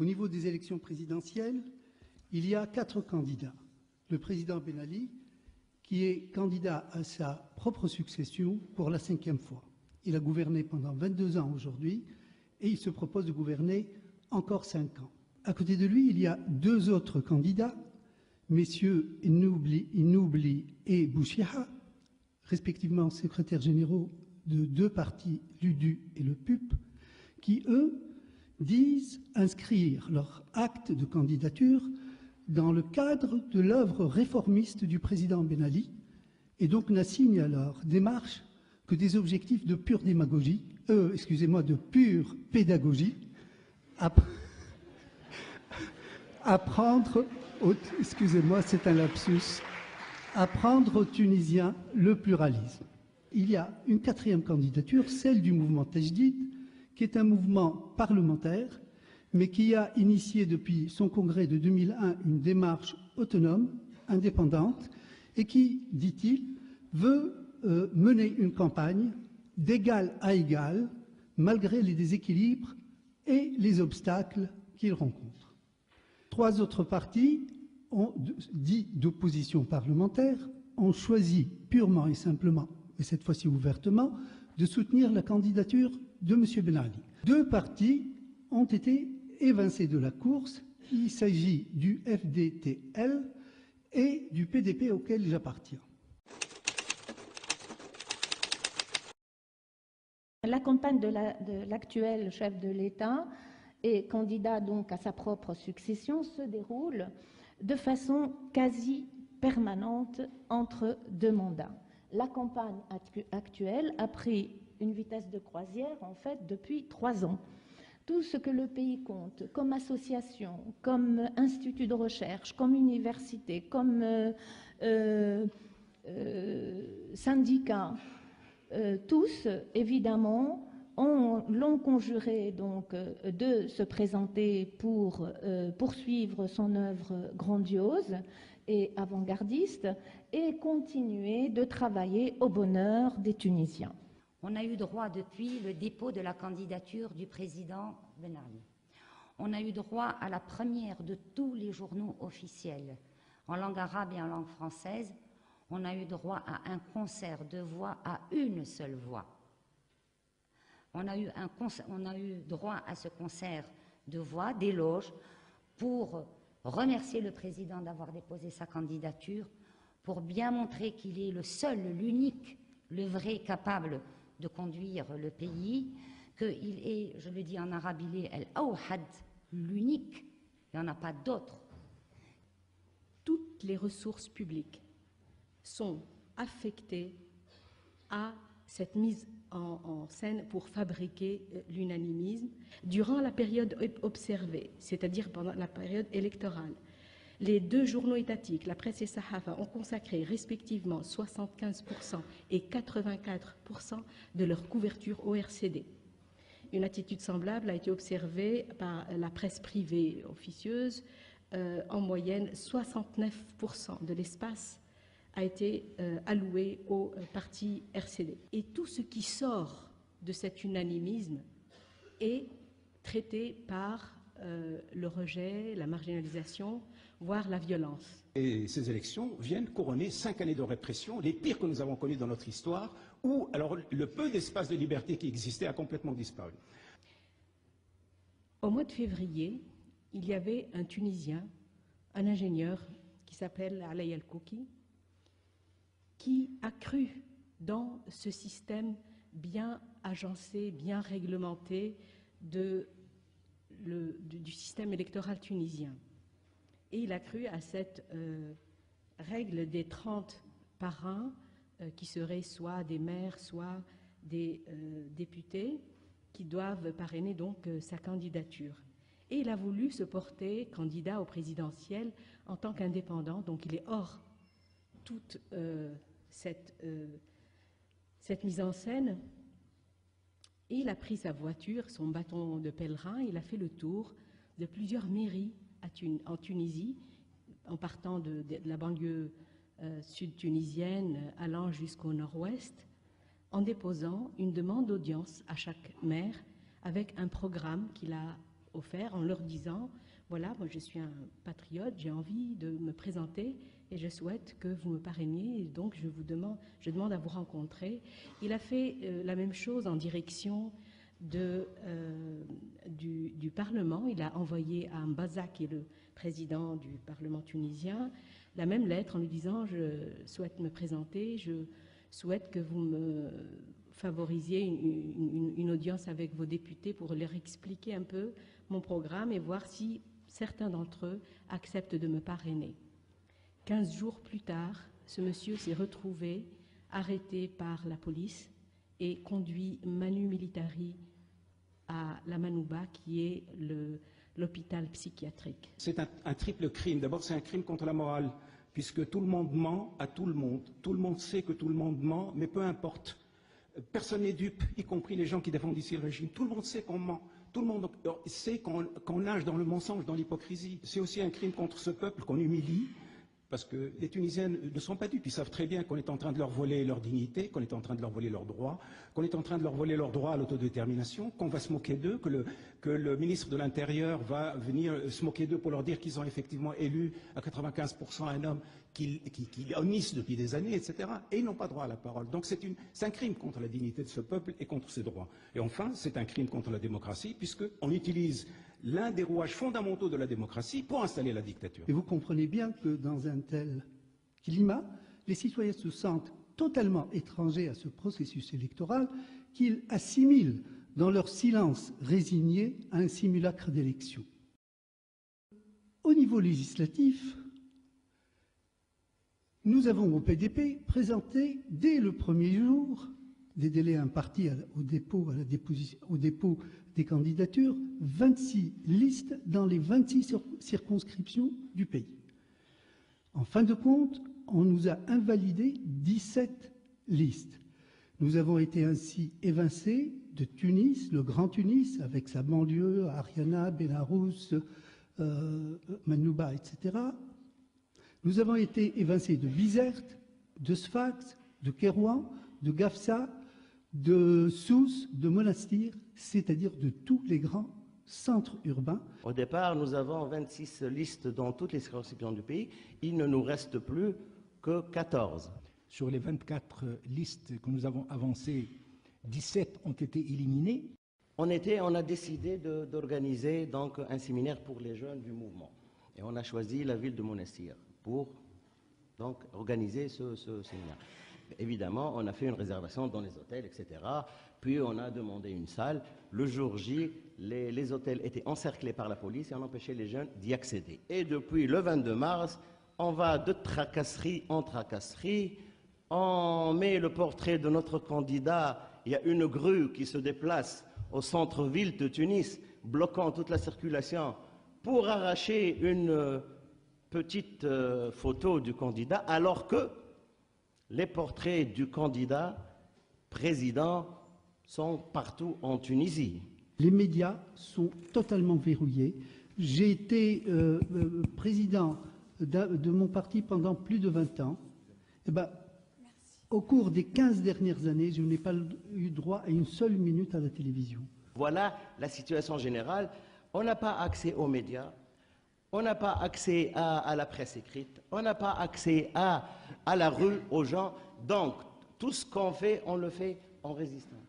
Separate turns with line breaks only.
Au niveau des élections présidentielles, il y a 4 candidats. Le président Ben Ali, qui est candidat à sa propre succession pour la 5e fois. Il a gouverné pendant 22 ans aujourd'hui et il se propose de gouverner encore 5 ans. À côté de lui, il y a 2 autres candidats, messieurs Innoubli et Bouchiha, respectivement secrétaires généraux de 2 partis, l'UDU et le PUP, qui, eux, disent inscrire leur acte de candidature dans le cadre de l'œuvre réformiste du président Ben Ali, et donc n'assignent à leur démarche que des objectifs de pure démagogie, de pure pédagogie, apprendre aux Tunisiens le pluralisme. Il y a une 4e candidature, celle du mouvement Tajdid, qui est un mouvement parlementaire, mais qui a initié depuis son congrès de 2001 une démarche autonome, indépendante, et qui, dit-il, veut mener une campagne d'égal à égal, malgré les déséquilibres et les obstacles qu'il rencontre. 3 autres partis, dits d'opposition parlementaire, ont choisi purement et simplement, et cette fois-ci ouvertement, de soutenir la candidature de M. Ben Ali. 2 partis ont été évincés de la course. Il s'agit du FDTL et du PDP auquel j'appartiens.
La campagne de l'actuel chef de l'État et candidat donc à sa propre succession se déroule de façon quasi permanente entre 2 mandats. La campagne actuelle a pris une vitesse de croisière en fait depuis 3 ans. Tout ce que le pays compte comme association, comme institut de recherche, comme université, comme syndicat, tous, évidemment, l'ont conjuré donc de se présenter pour poursuivre son œuvre grandiose et avant-gardiste et continuer de travailler au bonheur des Tunisiens.
On a eu droit depuis le dépôt de la candidature du président Ben Ali. On a eu droit à la première de tous les journaux officiels, en langue arabe et en langue française. On a eu droit à un concert de voix à une seule voix. On a eu droit à ce concert de voix, d'éloges, pour remercier le président d'avoir déposé sa candidature, pour bien montrer qu'il est le seul, l'unique, le vrai capable de conduire le pays, qu'il est, je le dis en arabe, il est al-awhad, l'unique, il n'y en a pas d'autre.
Toutes les ressources publiques sont affectées à cette mise en scène pour fabriquer l'unanimisme durant la période observée, c'est-à-dire pendant la période électorale. Les 2 journaux étatiques, la presse et Sahafa, ont consacré respectivement 75% et 84% de leur couverture au RCD. Une attitude semblable a été observée par la presse privée officieuse. En moyenne, 69% de l'espace a été alloué au parti RCD. Et tout ce qui sort de cet unanimisme est traité par le rejet, la marginalisation, voire la violence.
Et ces élections viennent couronner 5 années de répression, les pires que nous avons connues dans notre histoire, où alors le peu d'espace de liberté qui existait a complètement disparu.
Au mois de février, il y avait un Tunisien, un ingénieur qui s'appelle Alay El-Kouki, qui a cru dans ce système bien agencé, bien réglementé du système électoral tunisien. Et il a cru à cette règle des 30 parrains qui seraient soit des maires, soit des députés qui doivent parrainer donc sa candidature. Et il a voulu se porter candidat au présidentiel en tant qu'indépendant, donc il est hors toute cette mise en scène. Et il a pris sa voiture, son bâton de pèlerin, il a fait le tour de plusieurs mairies en Tunisie, en partant de la banlieue sud-tunisienne, allant jusqu'au nord-ouest, en déposant une demande d'audience à chaque maire avec un programme qu'il a offert en leur disant « Voilà, moi je suis un patriote, j'ai envie de me présenter et je souhaite que vous me parrainiez, et donc je demande à vous rencontrer. » Il a fait la même chose en direction du Parlement. Il a envoyé à Mbaza, qui est le président du Parlement tunisien, la même lettre en lui disant « Je souhaite me présenter, je souhaite que vous me favoriser une audience avec vos députés pour leur expliquer un peu mon programme et voir si certains d'entre eux acceptent de me parrainer. » 15 jours plus tard, ce monsieur s'est retrouvé arrêté par la police et conduit manu militari à la Manouba, qui est l'hôpital psychiatrique.
C'est un triple crime. D'abord, c'est un crime contre la morale, puisque tout le monde ment à tout le monde. Tout le monde sait que tout le monde ment, mais peu importe. Personne n'est dupe, y compris les gens qui défendent ici le régime. Tout le monde sait qu'on ment. Tout le monde sait qu'on nage dans le mensonge, dans l'hypocrisie. C'est aussi un crime contre ce peuple qu'on humilie, parce que les Tunisiens ne sont pas dupes. Ils savent très bien qu'on est en train de leur voler leur dignité, qu'on est en train de leur voler leurs droits, qu'on est en train de leur voler leur droit à l'autodétermination, qu'on va se moquer d'eux, que le ministre de l'Intérieur va venir se moquer d'eux pour leur dire qu'ils ont effectivement élu à 95% un homme qui honnissent depuis des années, etc. Et ils n'ont pas droit à la parole. Donc c'est un crime contre la dignité de ce peuple et contre ses droits. Et enfin, c'est un crime contre la démocratie, puisqu'on utilise l'un des rouages fondamentaux de la démocratie pour installer la dictature.
Et vous comprenez bien que dans un tel climat, les citoyens se sentent totalement étrangers à ce processus électoral qu'ils assimilent dans leur silence résigné à un simulacre d'élection. Au niveau législatif, nous avons au PDP présenté dès le premier jour des délais impartis au dépôt des candidatures, 26 listes dans les 26 circonscriptions du pays. En fin de compte, on nous a invalidé 17 listes. Nous avons été ainsi évincés de Tunis, le Grand Tunis, avec sa banlieue, Ariana, Benarous, Manouba, etc. Nous avons été évincés de Bizerte, de Sfax, de Kérouan, de Gafsa, de Sousse, de Monastir, c'est-à-dire de tous les grands centres urbains.
Au départ, nous avons 26 listes dans toutes les circonscriptions du pays. Il ne nous reste plus que 14.
Sur les 24 listes que nous avons avancées, 17 ont été éliminées.
On a décidé d'organiser donc un séminaire pour les jeunes du mouvement. Et on a choisi la ville de Monastir pour donc organiser ce séminaire. Évidemment, on a fait une réservation dans les hôtels, etc. Puis on a demandé une salle. Le jour J, les hôtels étaient encerclés par la police et on empêchait les jeunes d'y accéder. Et depuis le 22 mars, on va de tracasserie en tracasserie. On met le portrait de notre candidat. Il y a une grue qui se déplace au centre-ville de Tunis, bloquant toute la circulation pour arracher une petite photo du candidat, alors que les portraits du candidat président sont partout en Tunisie.
Les médias sont totalement verrouillés. J'ai été président de mon parti pendant plus de 20 ans. Eh ben, au cours des 15 dernières années, je n'ai pas eu droit à une seule minute à la télévision.
Voilà la situation générale. On n'a pas accès aux médias. On n'a pas accès à la presse écrite, on n'a pas accès à la rue, aux gens. Donc, tout ce qu'on fait, on le fait en résistant.